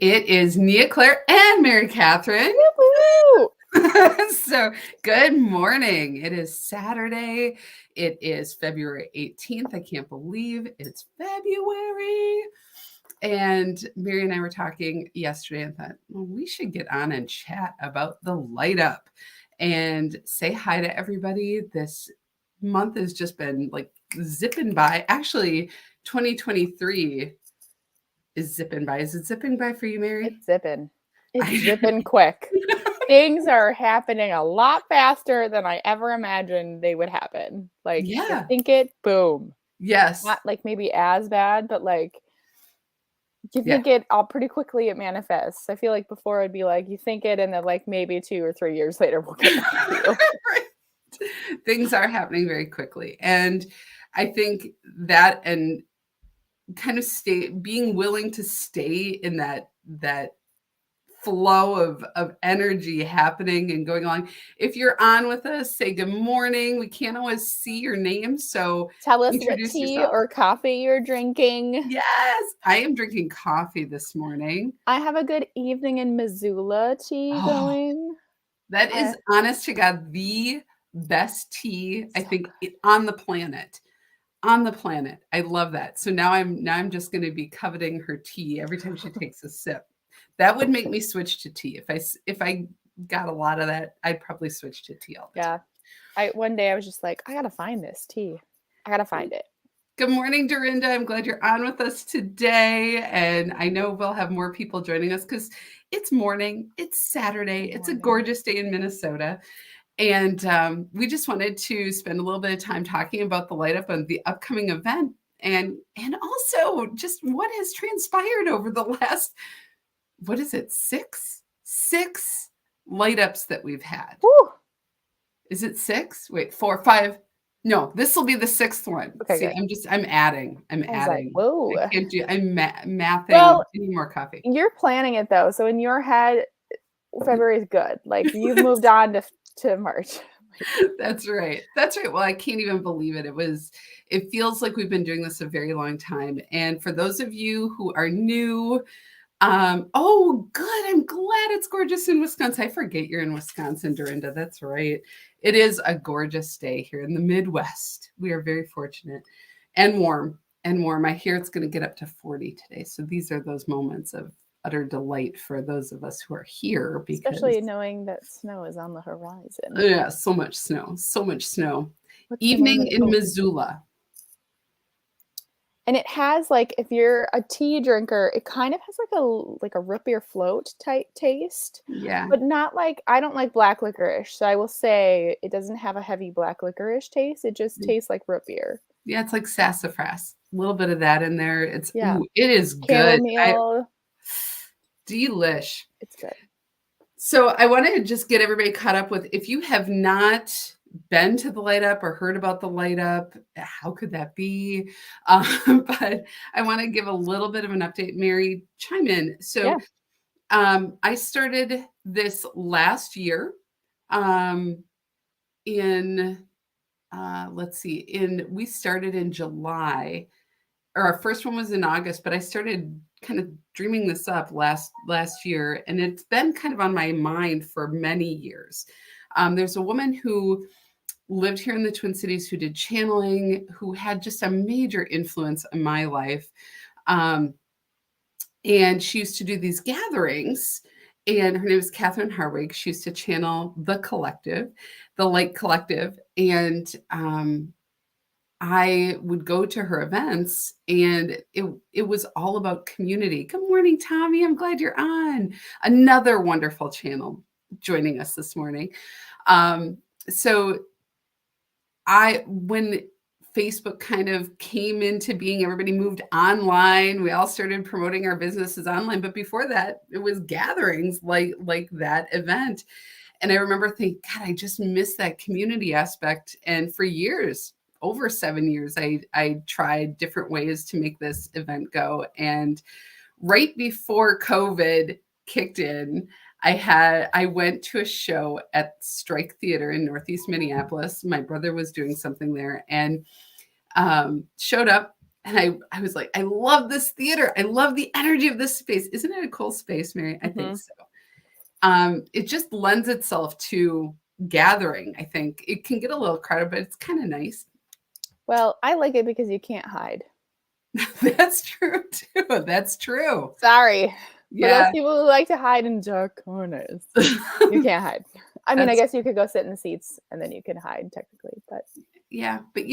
It is Nia, Claire, and Mary Catherine. Woo-hoo! So, good morning. It is Saturday. It is February 18th. I can't believe it's February. And Mary and I were talking yesterday and thought, well, we should get on and chat about the light up and say hi to everybody. This month has just been like zipping by. Actually, 2023 is zipping by. Is it zipping by for you, Mary? It's zipping. It's zipping quick. Things are happening a lot faster than I ever imagined they would happen. Like, you Yeah. think it, boom. Yes. Not like maybe as bad, but like you Yeah. think it all pretty quickly it manifests. I feel like before it'd be like you think it and then like maybe 2 or 3 years later we'll get back to you. Right. Things are happening very quickly. And I think that and kind of being willing to stay in that flow of energy happening and going along. If you're on with us, say good morning. We can't always see your name, so Tell us what introduce tea yourself. or coffee you're drinking. Yes, I am drinking coffee this morning. I have a good evening in Missoula tea Oh, going. that is honest to God the best tea I think on the planet. On the planet. I love that. So now I'm just going to be coveting her tea every time she takes a sip. That would make me switch to tea. If I got a lot of that, I'd probably switch to tea all the time. Yeah. One day I was just like, I gotta find this tea. I gotta find it. Good morning, Dorinda. I'm glad you're on with us today. And I know we'll have more people joining us because it's morning. It's Saturday. It's a gorgeous day in Minnesota. And we just wanted to spend a little bit of time talking about the light up and the upcoming event and also just what has transpired over the last, what is it, six light ups that we've had. Woo! Is it 6? Wait, 4, 5. No, this will be the 6th one. Okay, See, good. I'm adding. I was like, whoa. I can't do, I'm mathing. Well, I need more coffee. you're planning it though, so in your head, February is good. Like you've moved on to March. That's right. That's right. Well, I can't even believe it. It feels like we've been doing this a very long time. And for those of you who are new, oh, good. I'm glad it's gorgeous in Wisconsin. I forget you're in Wisconsin, Dorinda. That's right. It is a gorgeous day here in the Midwest. We are very fortunate and warm and warm. I hear it's going to get up to 40 today. So these are those moments of utter delight for those of us who are here, because Especially knowing that snow is on the horizon. yeah, so much snow, so much snow. What's Evening in Missoula. And it has like if you're a tea drinker, it kind of has like a root beer float type taste. Yeah. But not like I don't like black licorice. So I will say it doesn't have a heavy black licorice taste. It just tastes like root beer. Yeah, it's like sassafras. A little bit of that in there. It is good. Chamomile. Delish. It's good. So I want to just get everybody caught up with, if you have not been to the light up or heard about the light up, how could that be? But I want to give a little bit of an update. Mary, chime in. So I started this last year we started in July, or our first one was in August, but I started kind of dreaming this up last year, and it's been kind of on my mind for many years. There's a woman who lived here in the Twin Cities who did channeling, who had just a major influence in my life. And she used to do these gatherings, and her name is Catherine Harwig. She used to channel the Light Collective. And I would go to her events, and it was all about community. Good morning, Tommy. I'm glad you're on. Another wonderful channel joining us this morning. So when Facebook kind of came into being, everybody moved online. We all started promoting our businesses online. But before that, it was gatherings like that event. And I remember thinking, God, I just miss that community aspect. And for years, over 7 years, I tried different ways to make this event go. And right before COVID kicked in, I went to a show at Strike Theater in Northeast Minneapolis. My brother was doing something there, and showed up. And I was like, I love this theater. I love the energy of this space. Isn't it a cool space, Mary? I think so. It just lends itself to gathering. I think it can get a little crowded, but it's kind of nice. Well, I like it because you can't hide. That's true too. That's true. Sorry. For those Yeah. people who like to hide in dark corners, you can't hide. I mean, I guess you could go sit in the seats and then you can hide technically, but yeah, but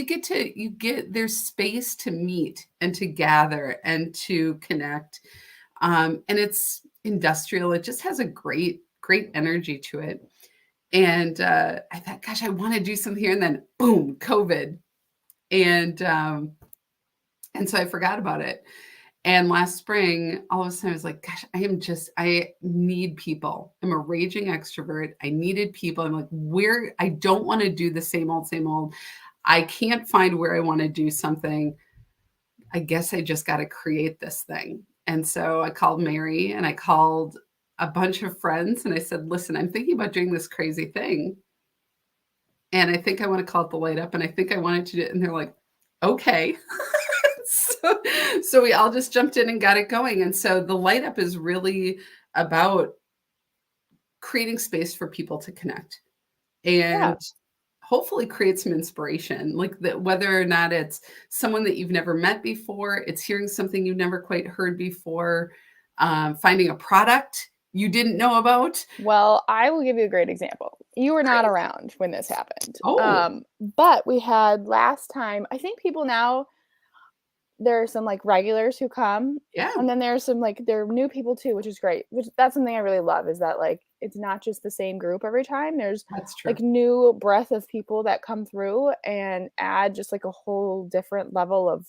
there's space to meet and to gather and to connect. And it's industrial. It just has a great energy to it. And I thought, gosh, I want to do something here. And then boom, COVID. And so I forgot about it. And last spring, all of a sudden I was like, gosh, I need people. I'm a raging extrovert. I needed people. I'm like, I don't want to do the same old, same old. I can't find where I want to do something. I guess I just got to create this thing. And so I called Mary and I called a bunch of friends and I said, listen, I'm thinking about doing this crazy thing. And I think I want to call it the Light Up. And I think I wanted to do it. And they're like, okay. So we all just jumped in and got it going. And so the Light Up is really about creating space for people to connect and hopefully create some inspiration, like that, whether or not it's someone that you've never met before, it's hearing something you've never quite heard before, finding a product you didn't know about. Well, I will give you a great example. You were not around when this happened. Oh. But we had last time, I think people now, there are some like regulars who come. Yeah. And then there's some like, there are new people too, which is great. That's something I really love, is that like, it's not just the same group every time. There's like new breath of people that come through and add just like a whole different level of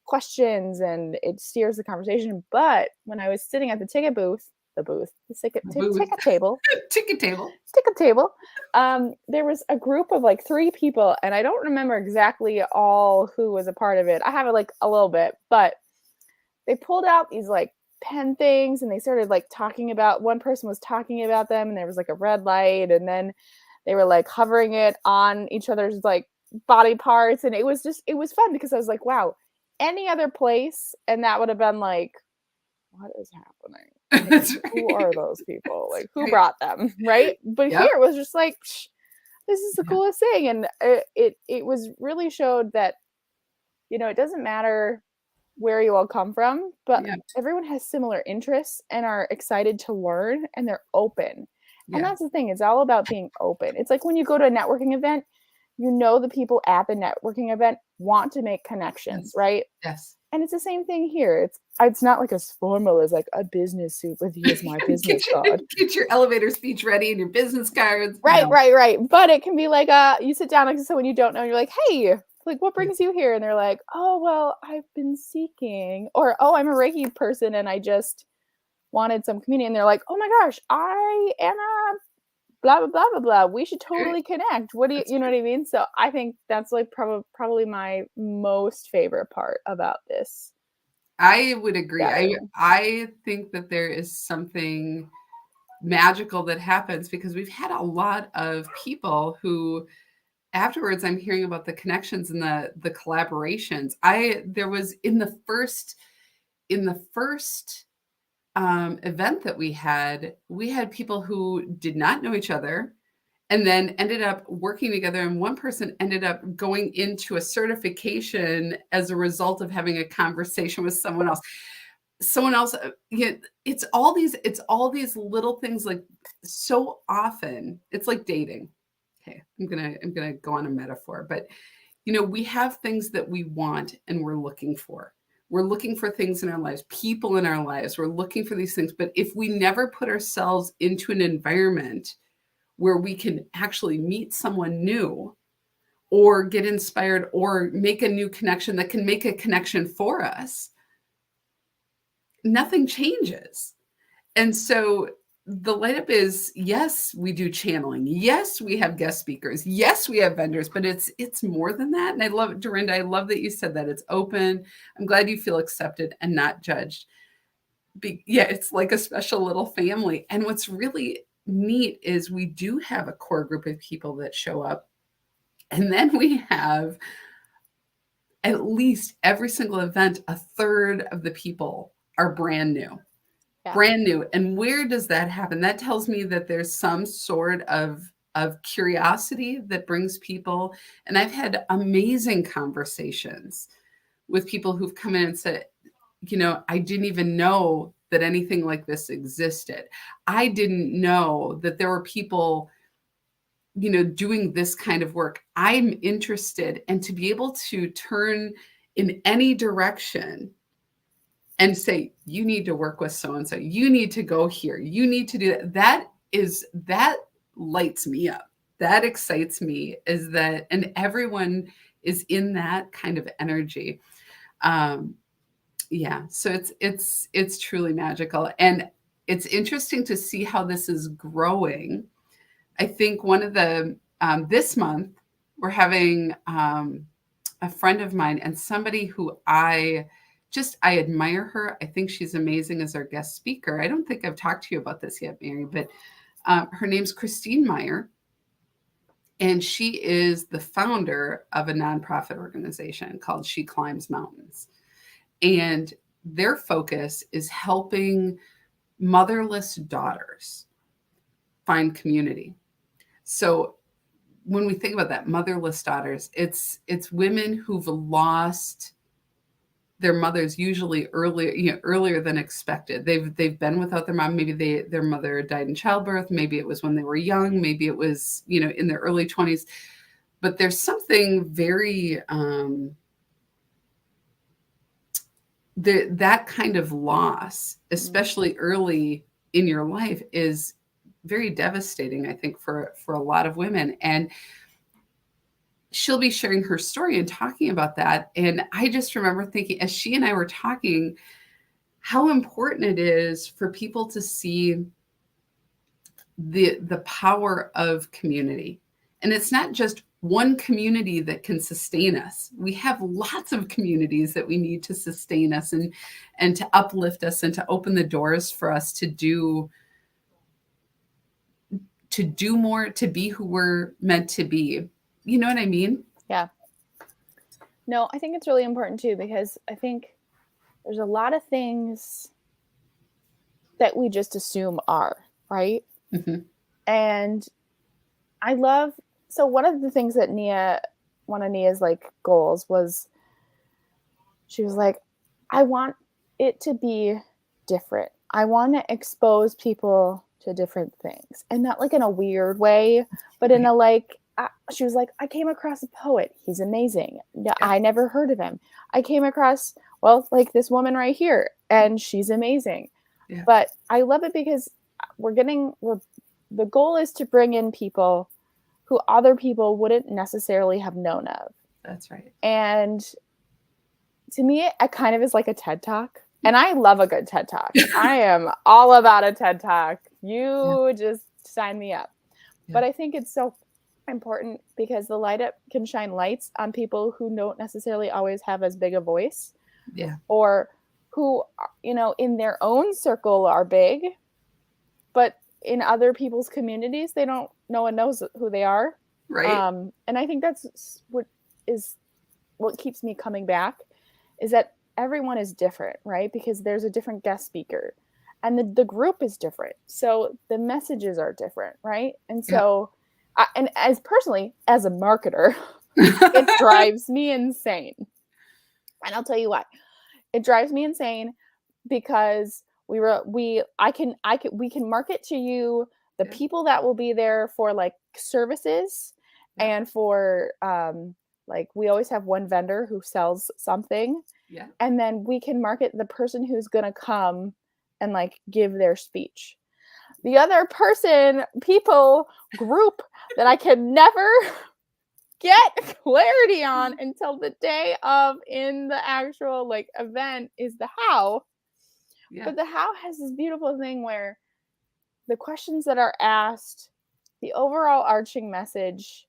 questions, and it steers the conversation. But when I was sitting at the ticket booth, the ticket table, there was a group of like 3 people, and I don't remember exactly all who was a part of it. I have it like a little bit, but they pulled out these like pen things and they started like talking about, one person was talking about them and there was like a red light, and then they were like hovering it on each other's like body parts, and it was fun because I was like, wow, any other place and that would have been like, what is happening? Like, who are those people? Like, who brought them, right? But here it was just like, this is the coolest thing. And it was really showed that, you know, it doesn't matter where you all come from, but everyone has similar interests and are excited to learn, and they're open. And that's the thing, it's all about being open. It's like when you go to a networking event, you know, the people at the networking event want to make connections, right? Yes. And it's the same thing here. It's not like as formal as like a business suit with here's my business card. Get your elevator speech ready and your business cards. Right. But it can be like you sit down next to someone you don't know and you're like, hey, like, what brings you here? And they're like, oh, well, I've been seeking, or, oh, I'm a Reiki person and I just wanted some community. And they're like, oh my gosh, I am a blah, blah, blah, blah, blah. We should totally connect. What do you know what I mean? So I think that's like probably my most favorite part about this. I would agree. I think that there is something magical that happens because we've had a lot of people who afterwards I'm hearing about the connections and the collaborations. There was in the first event that we had people who did not know each other and then ended up working together. And one person ended up going into a certification as a result of having a conversation with someone else. It's all these little things. Like, so often it's like dating. Okay, I'm gonna go on a metaphor, but you know, we have things that we want and we're looking for. We're looking for things in our lives, people in our lives. We're looking for these things. But if we never put ourselves into an environment where we can actually meet someone new or get inspired or make a new connection that can make a connection for us, nothing changes. And so the Light Up is, yes, we do channeling. Yes, we have guest speakers. Yes, we have vendors, but it's more than that. And I love it, Dorinda. I love that you said that. It's open. I'm glad you feel accepted and not judged. It's like a special little family. And what's really neat is we do have a core group of people that show up. And then we have at least every single event, a third of the people are brand new. Yeah. Brand new. And where does that happen? That tells me that there's some sort of curiosity that brings people. And I've had amazing conversations with people who've come in and said, I didn't even know that anything like this existed. I didn't know that there were people, doing this kind of work. I'm interested. And to be able to turn in any direction and say, you need to work with so-and-so, you need to go here, you need to do that. That lights me up. That excites me, is that, and everyone is in that kind of energy. Yeah. So it's truly magical. And it's interesting to see how this is growing. I think one of the, this month, we're having a friend of mine and somebody who I admire her. I think she's amazing as our guest speaker. I don't think I've talked to you about this yet, Mary, but her name's Christine Meyer. And she is the founder of a nonprofit organization called She Climbs Mountains. And their focus is helping motherless daughters find community. So when we think about that, motherless daughters, it's women who've lost their mothers, usually earlier than expected. They've been without their mom. Maybe their mother died in childbirth. Maybe it was when they were young. Maybe it was, in their early 20s. But there's something very, that kind of loss, especially early in your life, is very devastating, I think, for a lot of women. And she'll be sharing her story and talking about that. And I just remember thinking, as she and I were talking, how important it is for people to see the power of community. And it's not just one community that can sustain us. We have lots of communities that we need to sustain us and to uplift us and to open the doors for us to do more, to be who we're meant to be. You know what I mean? Yeah. No, I think it's really important too, because I think there's a lot of things that we just assume are, right? Mm-hmm. And so one of the things that one of Nia's like goals was, she was like, I want it to be different. I want to expose people to different things, and not like in a weird way, but in a like, she was like, I came across a poet. He's amazing. Yeah. I never heard of him. I came across, like this woman right here, and she's amazing. Yeah. But I love it because the goal is to bring in people who other people wouldn't necessarily have known of. That's right. And to me, it kind of is like a TED Talk. And I love a good TED Talk. I am all about a TED Talk. You just sign me up. Yeah. But I think it's so important because the light up can shine lights on people who don't necessarily always have as big a voice. Yeah. Or who, in their own circle are big, but in other people's communities, no one knows who they are. Right. And I think that's what keeps me coming back, is that everyone is different, right? Because there's a different guest speaker and the group is different. So the messages are different, right? And so, and as a marketer, it drives me insane. And I'll tell you why. It drives me insane because we can market to you the people that will be there for like services and for like we always have one vendor who sells something. Yeah. And then we can market the person who's going to come and like give their speech. The other group that I can never get clarity on until the day of in the actual like event is the how. Yeah. But the how has this beautiful thing where the questions that are asked, the overall arching message,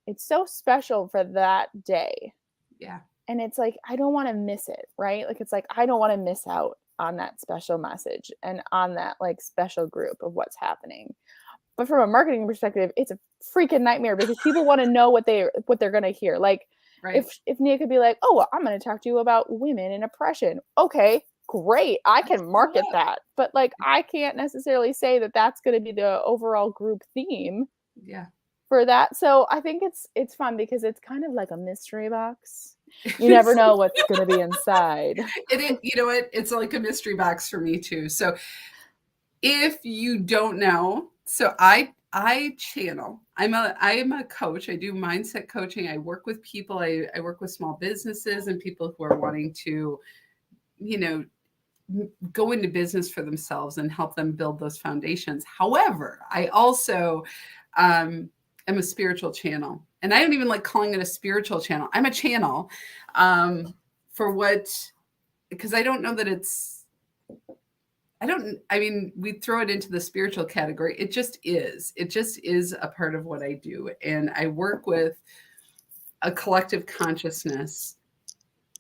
it's so special for that day. Yeah. And it's like, I don't want to miss it, right? Like, it's like, I don't want to miss out on that special message and on that like special group of what's happening. But from a marketing perspective, it's a freaking nightmare because people want to know what they're going to hear. Like, Right. If Nia could be like, "Oh, well, I'm going to talk to you about women and oppression." Okay, great. I can Let's do market that. that. But like I can't necessarily say that that's going to be the overall group theme Yeah. for that. So I think it's fun because it's kind of like a mystery box. You never It's know what's going to be inside. you know what? It's like a mystery box for me too. So if you don't know, so I channel. I am a coach. I do mindset coaching. I work with people. I work with small businesses and people who are wanting to, you know, go into business for themselves and help them build those foundations. However, I also am a spiritual channel. And I don't even like calling it a spiritual channel. I'm a channel for what, because I don't know that it's, I mean, we throw it into the spiritual category. It just is. It just is a part of what I do. And I work with a collective consciousness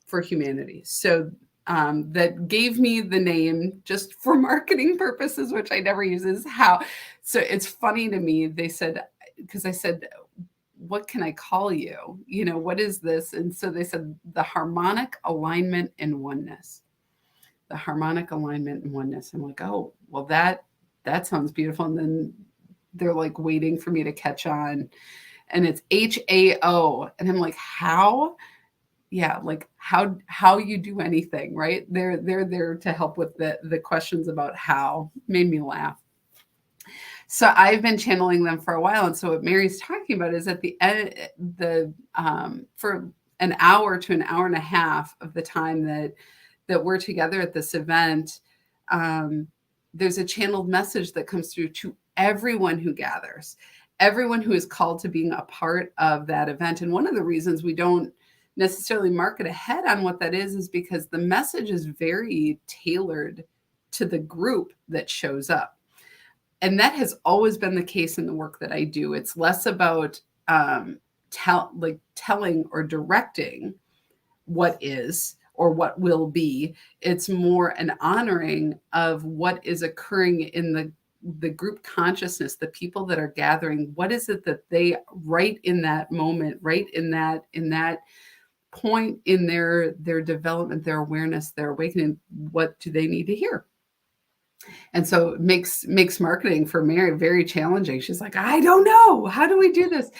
for humanity. So that gave me the name just for marketing purposes, which I never use is how. So it's funny to me. They said, because I said, what can I call you? You know, what is this? And so they said the harmonic alignment and oneness. The harmonic alignment and oneness. I'm like, oh, well, that sounds beautiful. And then they're like waiting for me to catch on. And it's HAO. And I'm like, how? Yeah, like how you do anything, right? They're there to help with the questions about how. Made me laugh. So I've been channeling them for a while, and so what Mary's talking about is at the end, for an hour to an hour and a half of the time that we're together at this event, um, there's a channeled message that comes through to everyone who gathers, everyone who is called to being a part of that event. And one of the reasons we don't necessarily market ahead on what that is because the message is very tailored to the group that shows up. And that has always been the case in the work that I do. It's less about telling or directing what is or what will be. It's more an honoring of what is occurring in the group consciousness, the people that are gathering. What is it that they right in that moment, right in that point in their development, their awareness, their awakening, what do they need to hear? And so it makes marketing for Mary very challenging. She's like, I don't know. How do we do this?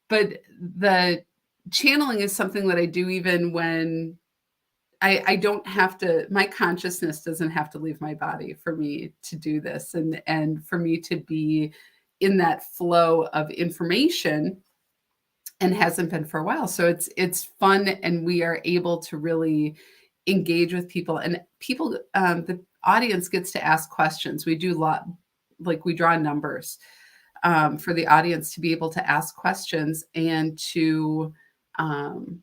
But the channeling is something that I do even when I don't have to, my consciousness doesn't have to leave my body for me to do this and for me to be in that flow of information, and hasn't been for a while. So it's fun, and we are able to really engage with people, and people, the audience gets to ask questions. We do a lot, like we draw numbers for the audience to be able to ask questions and um,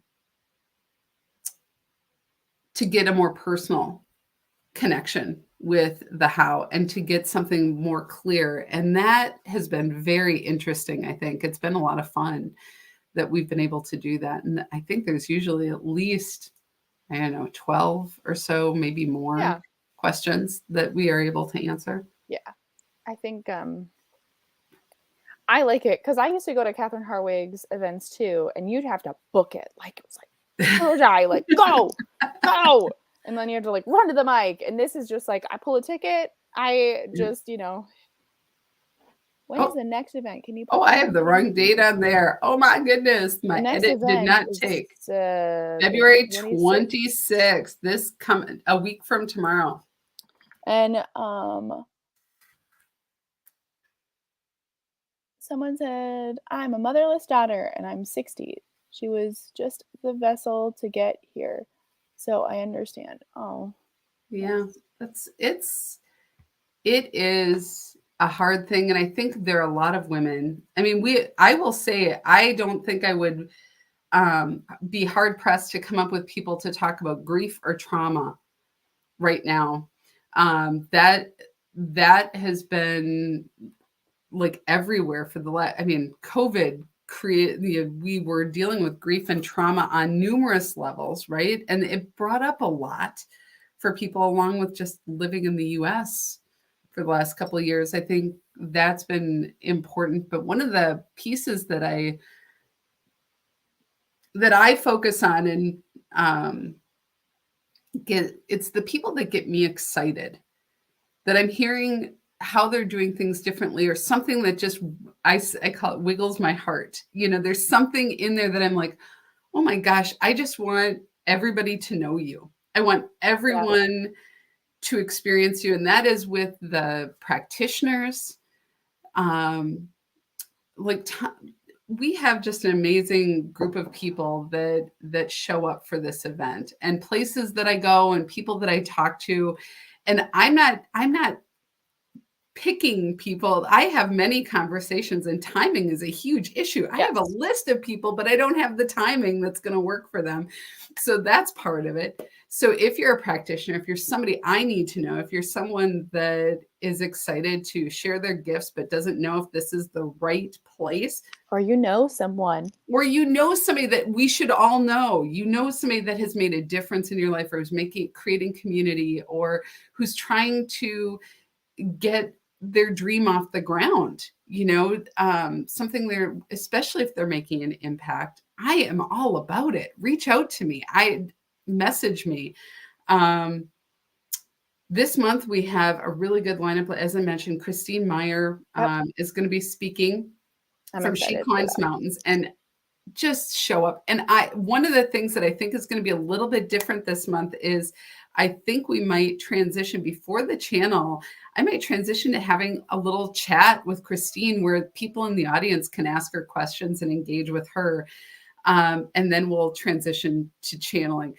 to get a more personal connection with the how and to get something more clear. And that has been very interesting. I think it's been a lot of fun that we've been able to do that. And I think there's usually at least, I don't know, 12 or so, maybe more Yeah. questions that we are able to answer. Yeah. I think I like it because I used to go to Catherine Harwig's events too, and you'd have to book it. Like it was like third eye, like go, go. And then you have to like run to the mic. And this is just like I pull a ticket. I just, when is Oh, the next event? Can you oh, put I that have in the there? wrong date on there. Oh my goodness. The My next edit did event not is take. the February 26th. 26th. This come a week from tomorrow. And someone said, I'm a motherless daughter and I'm 60. She was just the vessel to get here. So I understand. Oh, Yeah, yes. it is a hard thing. And I think there are a lot of women. I mean, I will say, I don't think I would be hard pressed to come up with people to talk about grief or trauma right now. That has been like everywhere for the last, I mean, COVID we were dealing with grief and trauma on numerous levels, right? And it brought up a lot for people, along with just living in the US for the last couple of years. I think that's been important. But one of the pieces that I focus on and it's the people that get me excited, that I'm hearing how they're doing things differently or something that just I call it wiggles my heart. There's something in there that I'm like, oh my gosh, I just want everybody to know you. I want Yeah. everyone to experience you. And that is with the practitioners. Like we have just an amazing group of people that show up for this event, and places that I go and people that I talk to. And I'm not picking people. I have many conversations, and timing is a huge issue. I have a Yes. list of people, but I don't have the timing that's going to work for them. So that's part of it. So if you're a practitioner, if you're somebody I need to know, if you're someone that is excited to share their gifts but doesn't know if this is the right place, Or someone. or somebody that we should all know, somebody that has made a difference in your life, or who's creating community, or who's trying to get their dream off the ground, something they're, especially if they're making an impact. I am all about it. Reach out to me. Message me. This month we have a really good lineup. As I mentioned, Christine Meyer is going to be speaking from She Climbs Mountains, and just show up. And one of the things that I think is going to be a little bit different this month is I think we might transition before the channel. I might transition to having a little chat with Christine where people in the audience can ask her questions and engage with her. And then we'll transition to channeling.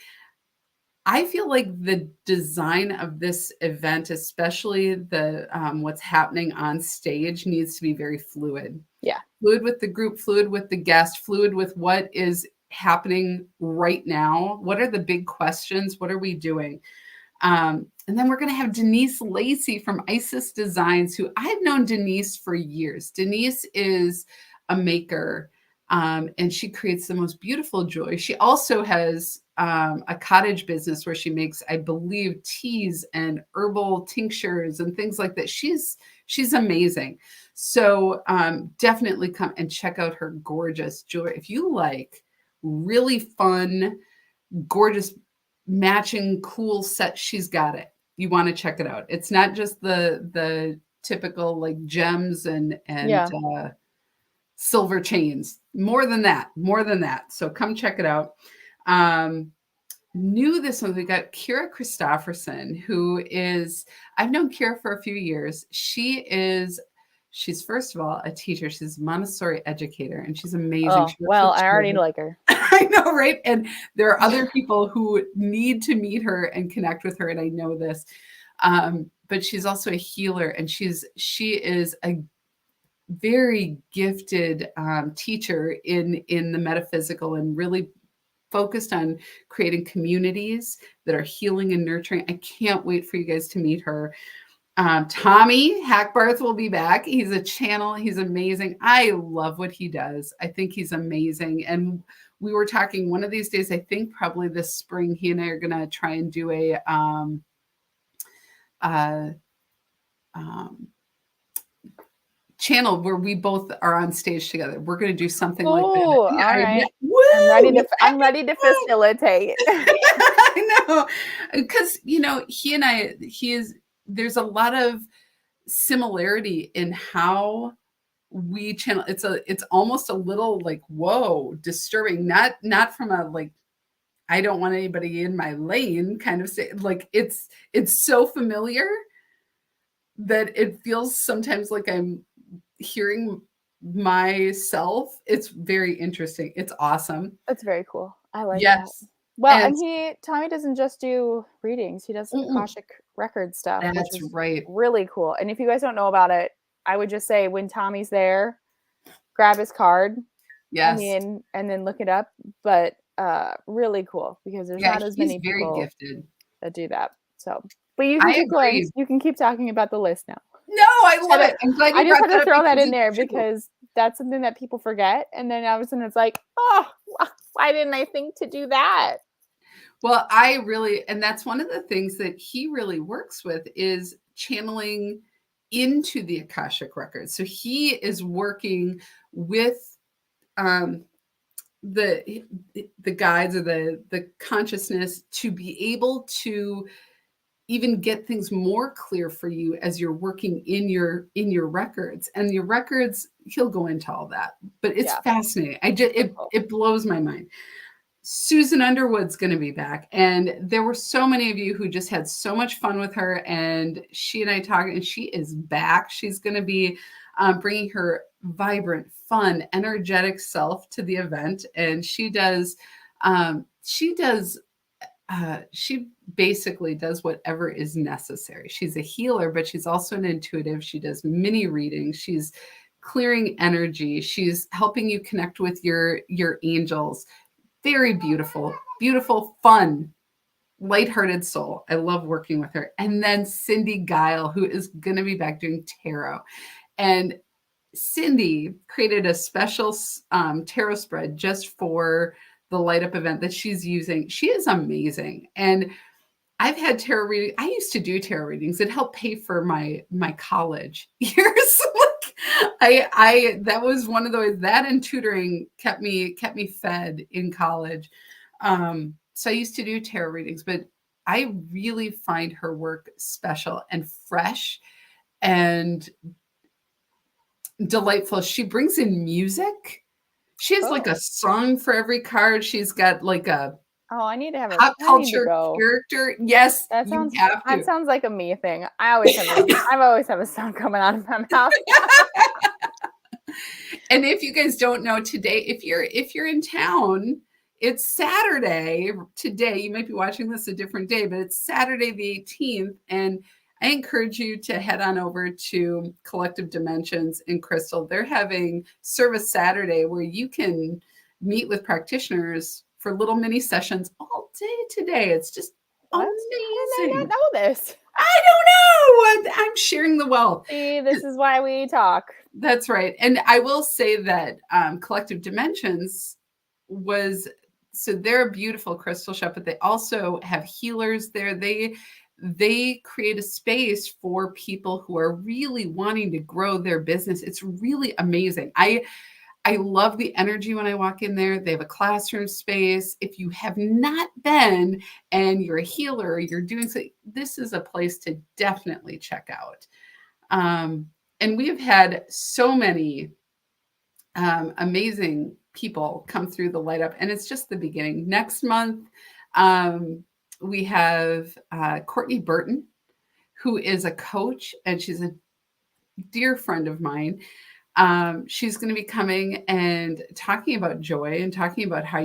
I feel like the design of this event, especially the what's happening on stage, needs to be very fluid. Yeah. Fluid with the group, fluid with the guest, fluid with what is happening right now. What are the big questions? What are we doing? And then we're going to have Denise Lacey from Isis Designs, who I've known Denise for years. Denise is a maker, and she creates the most beautiful jewelry. She also has a cottage business where she makes, I believe, teas and herbal tinctures and things like that. She's amazing. So definitely come and check out her gorgeous jewelry. If you like really fun, gorgeous, matching, cool set, she's got it. You want to check it out. It's not just the typical like gems and silver chains. More than that. So come check it out. New this one, we got Kira Christofferson, who is, I've known Kira for a few years. She's first of all a teacher. She's a Montessori educator, and she's amazing. Oh, well, I already like her. I know, right? And there are other people who need to meet her and connect with her, and I know this. But she's also a healer, and she is a very gifted teacher in the metaphysical, and really focused on creating communities that are healing and nurturing. I can't wait for you guys to meet her. Tommy Hackbarth will be back. He's a channel. He's amazing. I love what he does. I think he's amazing. And we were talking one of these days, I think probably this spring, he and I are going to try and do a channel where we both are on stage together. We're going to do something like that. All right. I'm ready to facilitate. I know, because he and I, there's a lot of similarity in how we channel. It's almost a little like, whoa, disturbing. Not from a like, I don't want anybody in my lane kind of say, like it's so familiar that it feels sometimes like I'm hearing myself. It's very interesting. It's awesome. That's very cool. I like that. Well, and Tommy doesn't just do readings. He does Akashic record stuff. That's which is right. Really cool. And if you guys don't know about it, I would just say when Tommy's there, grab his card. Yes. And then look it up. But really cool, because there's not as many people very gifted that do that. So, but you can keep going. You can keep talking about the list now. No, I love it. I'm glad you I just had to throw that in there true. because that's something that people forget. And then all of a sudden it's like, oh, why didn't I think to do that? Well, and that's one of the things that he really works with is channeling into the Akashic records. So he is working with the the guides or the consciousness to be able to even get things more clear for you as you're working in your records. And your records, he'll go into all that, but it's Yeah, fascinating. I just so cool. it blows my mind. Susan Underwood's going to be back, and there were so many of you who just had so much fun with her. And she and I talked, and she is back. She's going to be bringing her vibrant, fun, energetic self to the event, and she basically does whatever is necessary. She's a healer, but she's also an intuitive. She does mini readings. She's clearing energy. She's helping you connect with your angels. Very beautiful, beautiful, fun, lighthearted soul. I love working with her. And then Cindy Guile, who is going to be back doing tarot. And Cindy created a special tarot spread just for the Light Up event that she's using. She is amazing. And I've had tarot reading. I used to do tarot readings. It helped pay for my college years. I that was one of those, that and tutoring kept me fed in college. So I used to do tarot readings, but I really find her work special and fresh and delightful. She brings in music. She has like Oh. a song for every card. She's got like a Oh, pop I need to culture go. character. Yes, That you sounds have that to. sounds like a me thing. I've always have a sound coming out of my mouth. And if you guys don't know today, if you're in town, it's Saturday today. You might be watching this a different day, but it's Saturday the 18th. And I encourage you to head on over to Collective Dimensions in Crystal. They're having Service Saturday where you can meet with practitioners for little mini sessions all day today. It's just What? How did I not amazing. know this? I don't know. I'm sharing the wealth. See, this is why we talk. That's right. And I will say that Collective Dimensions was, so they're a beautiful crystal shop, but they also have healers there. They create a space for people who are really wanting to grow their business. It's really amazing. I love the energy when I walk in there. They have a classroom space. If you have not been and you're a healer, or you're doing so, this is a place to definitely check out. And we've had so many amazing people come through the Light Up, and it's just the beginning. Next month, we have Courtney Burton, who is a coach, and she's a dear friend of mine. She's going to be coming and talking about joy and talking about how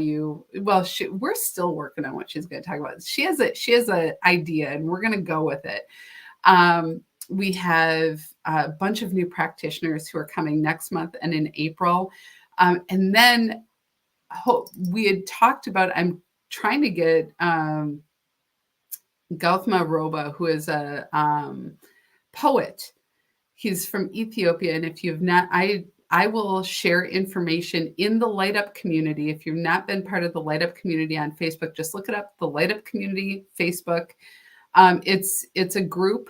we're still working on what she's going to talk about. She has a idea, and we're going to go with it. We have a bunch of new practitioners who are coming next month and in April. And then we had talked about, I'm trying to get Gauthma Roba, who is a poet. He's from Ethiopia. And if you've not, I will share information in the Light Up community. If you've not been part of the Light Up community on Facebook, just look it up, the Light Up community Facebook. It's a group.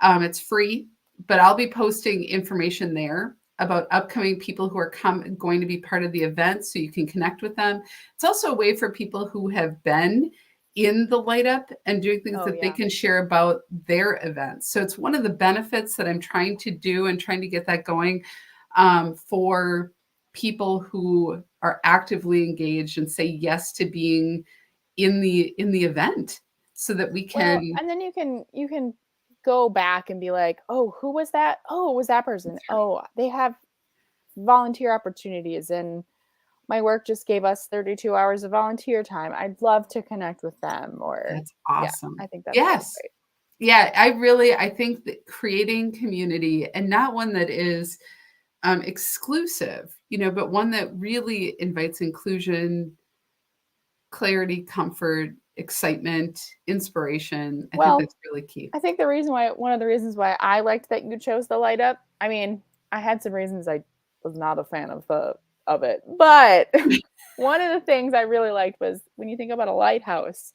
It's free, but I'll be posting information there about upcoming people who are going to be part of the event, so you can connect with them. It's also a way for people who have been in the Light Up and doing things that they can share about their events. So it's one of the benefits that I'm trying to do and trying to get that going for people who are actively engaged and say yes to being in the event, so that we can. Well, and then you can go back and be like, oh, who was that? Oh, it was that person. Oh, they have volunteer opportunities, and my work just gave us 32 hours of volunteer time. I'd love to connect with them. Or That's awesome. I think that's Yes. great. Yeah, I think that creating community, and not one that is exclusive, but one that really invites inclusion, clarity, comfort, excitement, inspiration. I think that's really key. I think one of the reasons why I liked that you chose the Light Up, I mean, I had some reasons I was not a fan of it, but one of the things I really liked was when you think about a lighthouse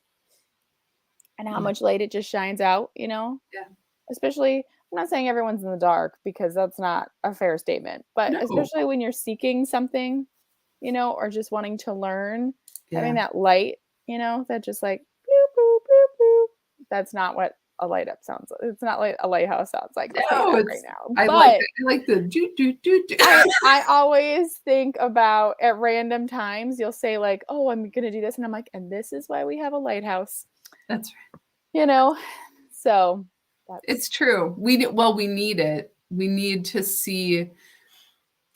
and how much light it just shines out, Yeah. especially, I'm not saying everyone's in the dark, because that's not a fair statement, but No. especially when you're seeking something, or just wanting to learn, having Yeah. that light, that just like bloop, bloop, bloop, bloop. That's not what a light up sounds like. It's not like a lighthouse sounds like. I'll tell you No, that right it's now. I like But that. I like the do do do do. I always think about at random times you'll say like, "Oh, I'm gonna do this," and I'm like, "And this is why we have a lighthouse," That's right. you know. So It's that's true. We need it. We need to see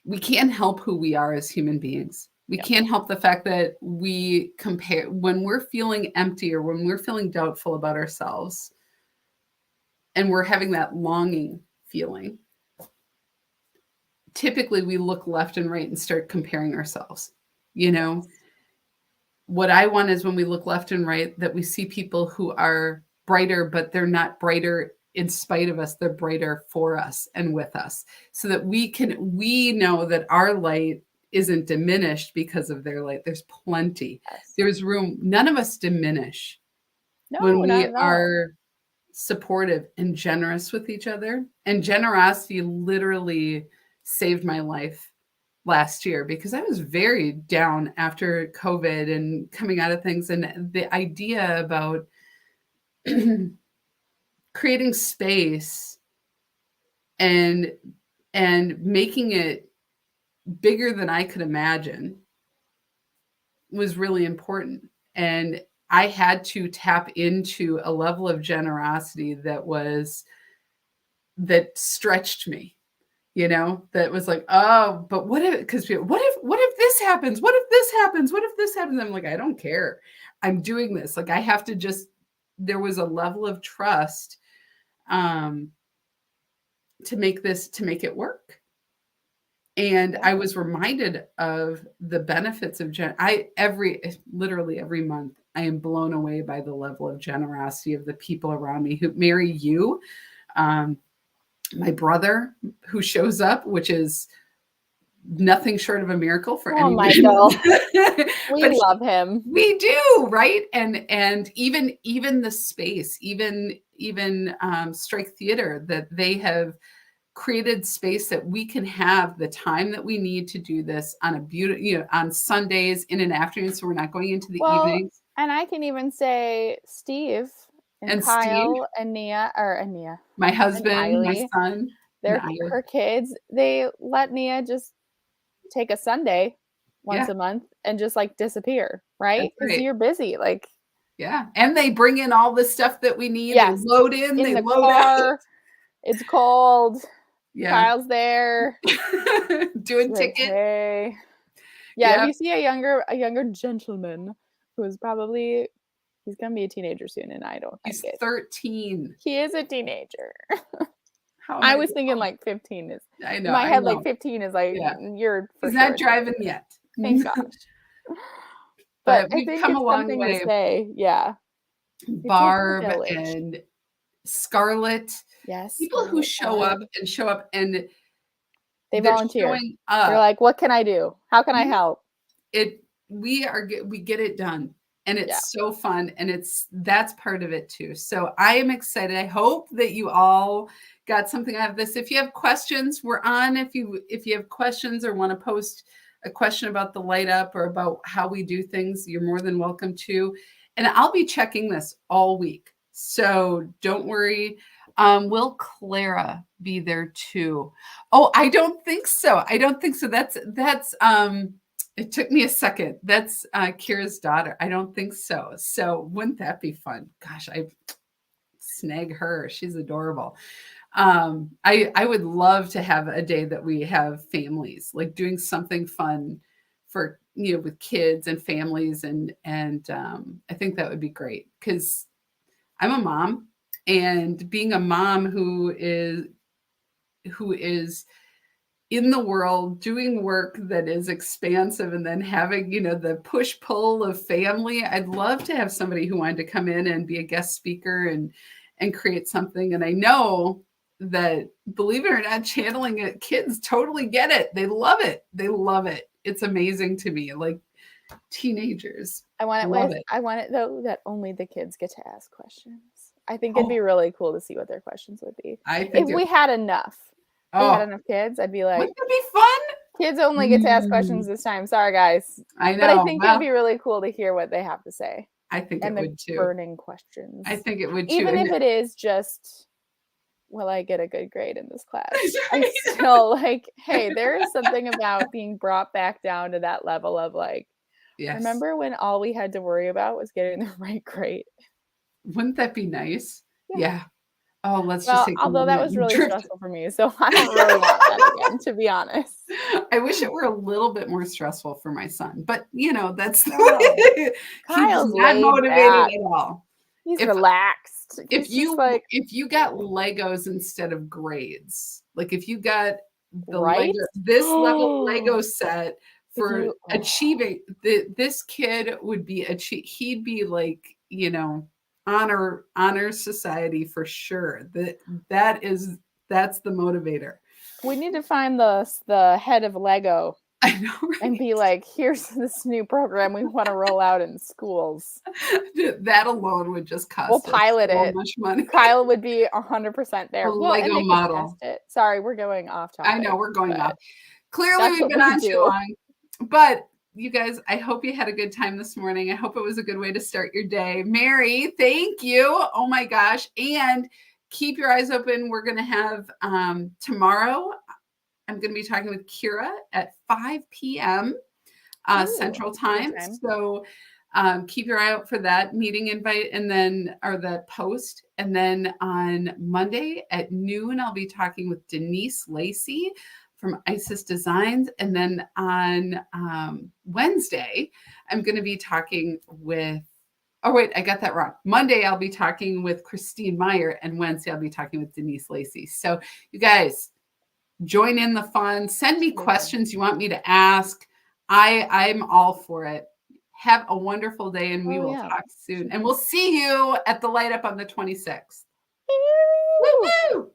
we can't help who we are as human beings. We yep. can't help the fact that we compare when we're feeling empty or when we're feeling doubtful about ourselves and we're having that longing feeling. Typically, we look left and right and start comparing ourselves. You know, what I want is when we look left and right that we see people who are brighter, but they're not brighter in spite of us. They're brighter for us and with us so that we know that our light isn't diminished because of their light. There's plenty. Yes. There's room. None of us diminish when No, we not at all. are supportive and generous with each other. And generosity literally saved my life last year because I was very down after COVID and coming out of things. And the idea about creating space and making it bigger than I could imagine was really important. And I had to tap into a level of generosity that stretched me, that was like, oh, but what if, because what if this happens? What if this happens? What if this happens? I'm like, I don't care. I'm doing this. Like, I have to there was a level of trust um, to make it work. And I was reminded of the benefits of literally every month, I am blown away by the level of generosity of the people around me who marry you. My brother who shows up, which is nothing short of a miracle for anyone. Michael, we But love him. We do, right? And even the space, even Strike Theater, that they have created space that we can have the time that we need to do this on a beautiful, on Sundays in an afternoon, so we're not going into the evenings. And I can even say Steve and Steve, Kyle and Nia, my husband, my Kylie, son, her kids, they let Nia just take a Sunday once a month and just like disappear, right? Because you're busy, like. Yeah, and they bring in all the stuff that we need. Yes. They load in, In they the load car. out. It's cold. Yeah. Kyle's there. Doing like, ticket. Hey. Yeah, if you see a younger gentleman who is probably, he's gonna be a teenager soon, and I don't He's like it. 13. He is a teenager. How I was thinking like 15 is. I know. In my head, know. like 15 is like you're for He's sure. not driving yet. Thank gosh. But I we've think come it's a long something way. to say. Yeah. Barb and Scarlett. Yes. People who show up and they volunteer. They're up. like, what can I do? How can I help? We get it done. And it's so fun. And that's part of it too. So I am excited. I hope that you all got something out of this. If you have questions, we're on. If you have questions or want to post a question about the light up or about how we do things, you're more than welcome to. And I'll be checking this all week. So don't worry. Will Clara be there too? Oh, I don't think so. That's it took me a second. That's Kira's daughter. I don't think so. So wouldn't that be fun? Gosh, I snag her. She's adorable. I would love to have a day that we have families, like doing something fun for, with kids and families. And I think that would be great because I'm a mom, and being a mom who is in the world doing work that is expansive and then having, the push pull of family. I'd love to have somebody who wanted to come in and be a guest speaker and create something. And I know that, believe it or not, channeling it, kids totally get it. They love it. It's amazing to me. Like teenagers. I want it though that only the kids get to ask questions. I think it'd be really cool to see what their questions would be. I think if we had enough. We had enough kids, I'd be like, wouldn't it be fun? Kids only get to ask questions this time. Sorry, guys. I But I know. think it would Well, be really cool to hear what they have to say I think it and the would too. burning I questions. think it would too. Even And if it is just, will I get a good grade in this class? I'm right. still like, hey, there is something about being brought back down to that level of like, Yes. remember when all we had to worry about was getting the right grade? Wouldn't that be nice? Yeah. Yeah. Oh, let's just Well, take a although that moment was and really drift. stressful for me, so I don't really want that again, to be honest. I wish it were a little bit more stressful for my son, but that's the No. way. He's Kyle's not laid motivated back. at all. He's If relaxed. if He's just you like, if you got Legos instead of grades, like if you got the right? this level Lego set If for you achieving this kid would be he'd be like, honor society for sure. That's the motivator. we need to find the head of Lego I know, and right? be like, here's this new program we want to roll out in schools. That alone would just We'll cost us pilot so it. much money. Kyle would be 100% A there. Well, and Lego they could test model. it. Sorry, we're going off I know topic, we're going off. but Clearly, that's we've what been we on too do. long, but you guys, I hope you had a good time this morning. I hope it was a good way to start your day. Mary, thank you. Oh my gosh. And keep your eyes open. We're going to have tomorrow, I'm going to be talking with Kira at 5 p.m. Ooh, Central that's a good Time. time. So keep your eye out for that meeting invite and then, or the post. And then on Monday at noon, I'll be talking with Denise Lacey from Isis Designs. And then on Wednesday, I'm going to be talking with, oh, wait, I got that wrong. Monday, I'll be talking with Christine Meyer, and Wednesday, I'll be talking with Denise Lacey. So you guys, join in the fun. Send me Should be fun. questions you want me to ask. I'm all for it. Have a wonderful day, and we Oh will yeah. talk soon. And we'll see you at the light up on the 26th. Ew. Woo-hoo!